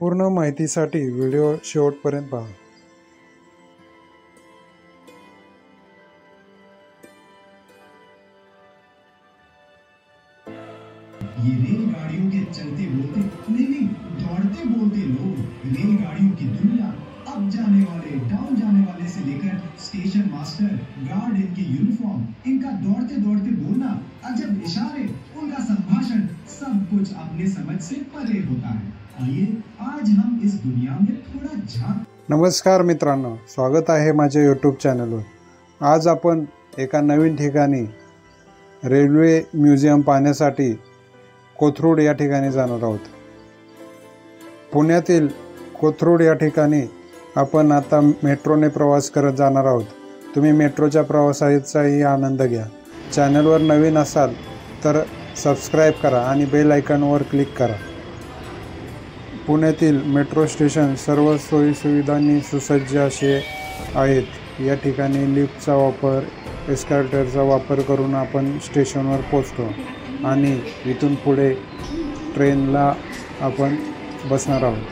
पूर्ण माहितीसाठी व्हिडिओ शेवटपर्यंत पहा। ये रेलगाड़ियों के चलते बोलते नहीं दौड़ते बोलते लोग, रेलगाड़ियों की दुनिया, अप जाने वाले डाउन जाने वाले से लेकर स्टेशन मास्टर, गार्ड, इनके यूनिफॉर्म, इनका दौड़ते दौड़ते बोलना, अजब इशारे, उनका संभाषण, सब कुछ अपने समझ से परे होता है। आइए आज हम इस दुनिया में थोड़ा झांक। नमस्कार मित्रांनो, स्वागत आहे माझ्या यूट्यूब चॅनलवर। आज आपण एका नवीन ठिकाणी रेल्वे म्युझियम पाहण्यासाठी कोथरूड या ठिकाणी जाणार आहोत। पुण्यातील कोथरूड या ठिकाणी आपण आता मेट्रोने प्रवास करत जाणार आहोत। तुम्ही मेट्रोच्या प्रवासाचाही आनंद घ्या। चॅनलवर नवीन असाल तर सबस्क्राईब करा आणि बेल आयकॉनवर क्लिक करा। पुण्यातील मेट्रो स्टेशन सर्व सोयीसुविधांनी सुसज्ज असे आहेत। या ठिकाणी लिफ्टचा वापर, एस्कलेटरचा वापर करून आपण स्टेशनवर पोहोचतो आणि इथून पुढे ट्रेनला आपण बसणार आहोत।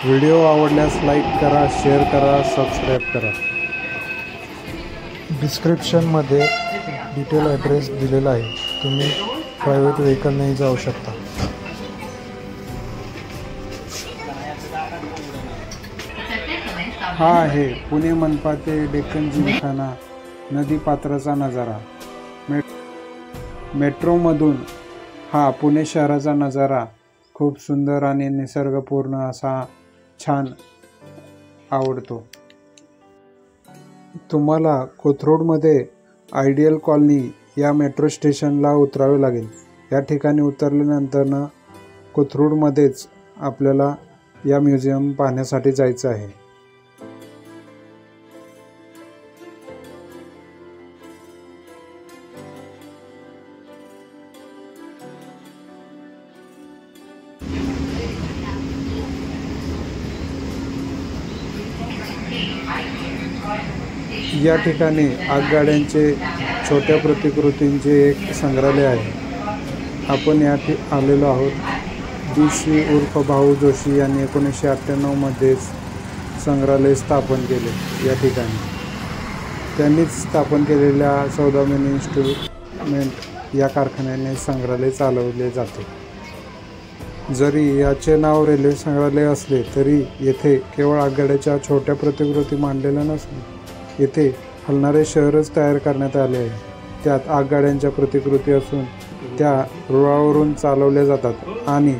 व्हिडिओ आवडल्यास लाईक करा, शेअर करा, सबस्क्राईब करा। डिस्क्रिप्शनमध्ये डिटेल ॲड्रेस दिलेला आहे, तुम्ही प्रायव्हेट व्हेकलनेही जाऊ शकता। हा आहे पुणे मनपा ते डेक्कन जिमखाना नदीपात्राचा नजारा। मेट्रोमधून हा पुणे शहराचा नजारा खूप सुंदर आणि निसर्गपूर्ण असा छान आवडतो। तुम्हाला कोथरूडमध्ये आयडियल कॉलनी या मेट्रो स्टेशनला उतरावे लागेल। या ठिकाणी उतरल्यानंतर कोथरूडमध्येच आपल्याला या म्युझियम पाहण्यासाठी जायचं आहे। या ठिकाणी आगगाड्यांचे छोट्या प्रतिकृतींचे एक संग्रहालय आहे। आपण या आलेलो आहोत। DC उर्फ भाऊ जोशी यांनी 1998 मध्येच संग्रहालय स्थापन केले। या ठिकाणी त्यांनीच स्थापन केलेल्या सौदामिनी इन्स्ट्रुमेंट या कारखान्याने संग्रहालय चालवले जाते। जरी याचे नाव रेल्वे संग्रहालय असले तरी येथे केवळ आगगाड्याच्या छोट्या प्रतिकृती मांडलेल्या नसून येथे हलणारे शहरच तयार करण्यात आले आहे। त्यात आगगाड्यांच्या प्रतिकृती असून त्या रुळावरून चालवल्या जातात आणि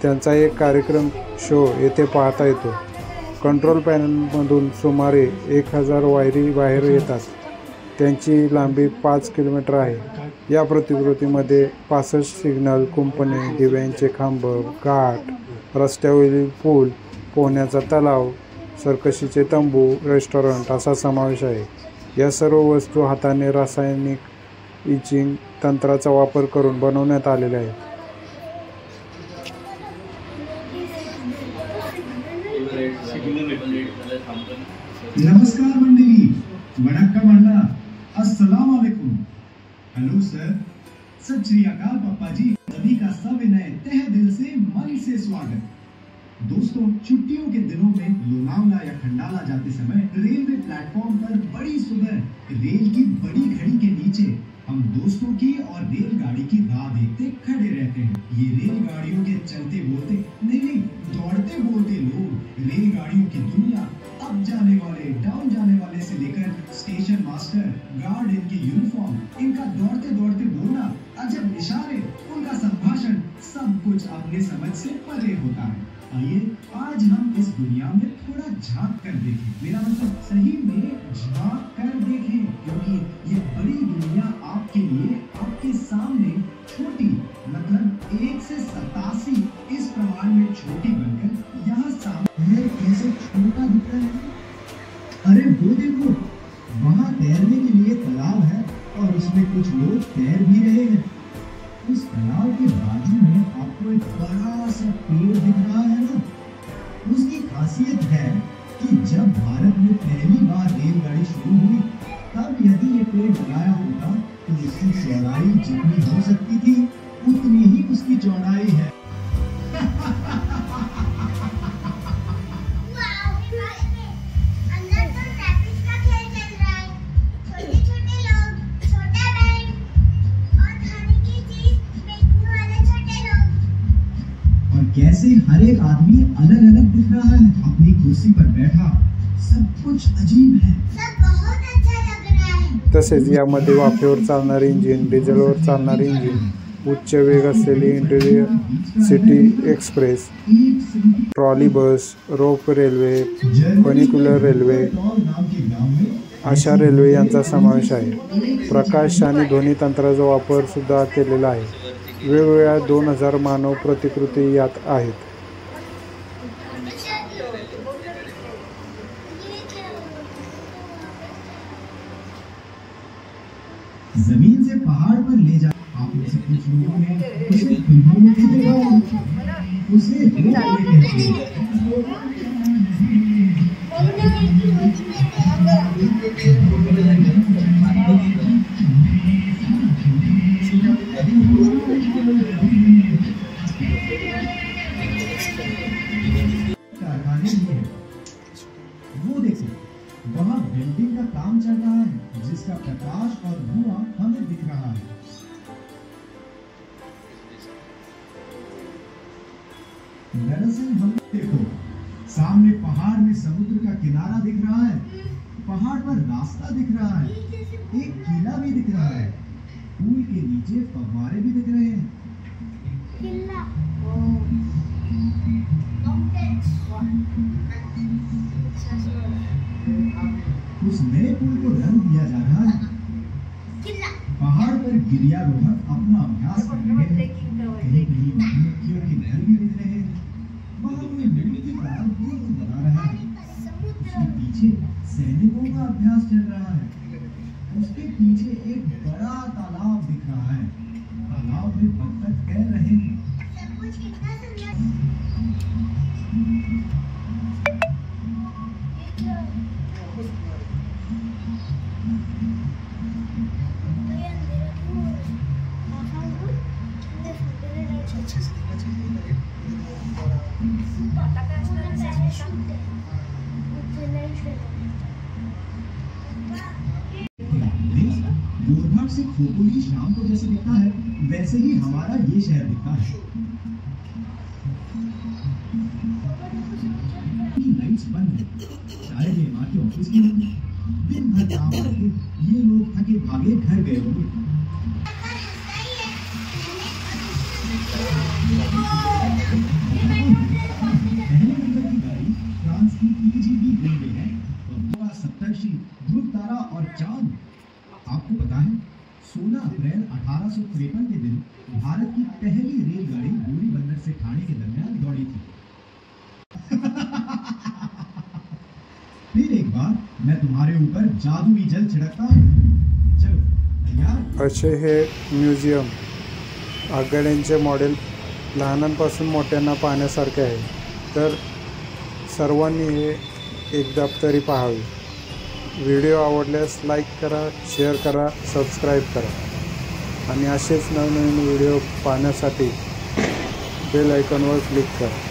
त्यांचा एक कार्यक्रम शो येथे पाहता येतो। कंट्रोल पॅनलमधून सुमारे 1000 वायरी बाहेर येतात। त्यांची लांबी 5 किलोमीटर आहे। या प्रतिकृतीमध्ये 65 सिग्नल, कुंपणे, दिव्यांचे खांब, घाट, रस्त्यावरील पूल, पोहण्याचा तलाव, सर्कशीचे तंबू, रेस्टॉरंट असा समावेश आहे। या सर्व वस्तू हाताने रासायनिक इचिंग तंत्राचा वापर करून बनवण्यात आलेल्या आहेत। नमस्कार मंडळी, वणक्कम अण्णा, अस्सलाम वालेकुम, हेलो सर, सत श्री अकाल पप्पा जी, सभी का सविनय तहे दिल से मन से स्वागत। दोस्तों, छुट्टियों के दिनों में लोनावला या खंडाला जाते समय रेलवे प्लेटफॉर्म पर बड़ी सुबह रेल की बड़ी घड़ी के नीचे हम दोस्तों की और रेलगाड़ी की राह देखते खड़े रहते हैं। ये रेलगाड़ियों के चलते बोलते नहीं दौड़ते बोलते लोग, रेलगाड़ियों की दुनिया, अप जाने वाले डाउन जाने वाले से लेकर स्टेशन मास्टर, गार्ड, इनके यूनिफॉर्म, इनका दौड़ते दौड़ते बोलना, अजब इशारे, उनका संभाषण, सब कुछ अपने समझ से परे होता है। आइए आज हम इस दुनिया में थोड़ा झांक कर देखें। मेरा मतलब सही में झांक कर देखें, क्योंकि ये बड़ी दुनिया आपके लिए, आपके सामने छोटी, मतलब 1 से 87 इस प्रमाण में छोटी बनकर यहाँ सामने कैसे छोटा दिख रहा है। अरे वो देखो, वहाँ तैरने के लिए तालाब है और उसमें कुछ लोग तैर भी रहे हैं। उस तालाब के बाजू में आपको एक बड़ा सा पेड़ दिख रहा है ना, उसकी खासियत है कि जब भारत में पहली बार रेलगाड़ी शुरू हुई तब यदि ये पेड़ लगाया होता तो इसकी चौड़ाई जितनी हो सकती थी कैसे हर एक आदमी अलग अलग दिख रहा है। अपनी कुर्सी पर बैठा सब कुछ अजीब है, सब बहुत अच्छा लग रहा है। तसेच यामध्ये वाफेवर चालणारे इंजिन, डिझेलवर चालणारे इंजिन, उच्च वेग असलेली इंटरसिटी एक्सप्रेस, ट्रॉली बस, रोप रेल्वे, फनिक्युलर रेल्वे अशा रेल्वे यांचा समावेश आहे। प्रकाश आणि ध्वनी तंत्राचा वापर सुद्धा केलेला आहे। वेगवेगळ्या 2000 मानव प्रतिकृती यात आहेत। जमीन से पहाड़ पर ले जा। आप में से कुछ लोगों ने उसे फिल्मों में भी देखा होगा। उसे रोपवे कहते हैं। कारखाने भी हैं। वो देखो, वहाँ बिल्डिंग का काम चल रहा है, जिसका प्रकाश और धुआं हमें दिख रहा है। दरअसल हम देखो, सामने पहाड़ में समुद्र का किनारा दिख रहा है, पहाड़ पर रास्ता दिख रहा है, एक किला भी दिख रहा है, पुल के नीचे फव्वारे भी दिख रहे हैं। उस नए पुल को रंग दिया जा रहा है। पहाड़ पर गिरियारोहक अपना अभ्यास कर रहे हैं। कहीं कहीं मधुमक्खियों के घर भी दिख रहे हैं। वहाँ कोई मिट्टी का पुल बना रहा है। उसके पीछे सैनिकों का अभ्यास चल रहा है। उसके पीछे एक बड़ा तालाब दिख रहा है। तालाब में बत्तख तैर रहे हैं। गोरभाग से खोपोली शाम को जैसे दिखता है, वैसे ही हमारा ये शहर दिखता है। लाइट्स बंद है, शायद ये माँ के ऑफिस की होंगी। दिन भर काम करके ये लोग थके भागे घर गए होंगे। पहले नंबर की गाड़ी फ्रांस की TGV रेलवे है और सप्तर्षि, ध्रुव तारा और चांद। आपको पता है 16 अप्रैल 1853 के दिन भारत की पहली रेलगाड़ी गोरी बंदर से ठाणे के दरमियान दौड़ी थी। फिर एक बार मैं तुम्हारे ऊपर जादुई जल छिड़कता हूँ। चलो तैयार। असे हे म्युझियम आगगाड्यांचे मॉडेल लहानांपासून मोठ्यांना पाहण्यासारखे आहे, तर सर्वांनी हे एकदा तरी पाहावे। व्हिडिओ आवडल्यास लाईक करा, शेअर करा, सबस्क्राईब करा आणि असेच नवनवीन व्हिडिओ पाहण्यासाठी बेल आयकॉनवर क्लिक करा।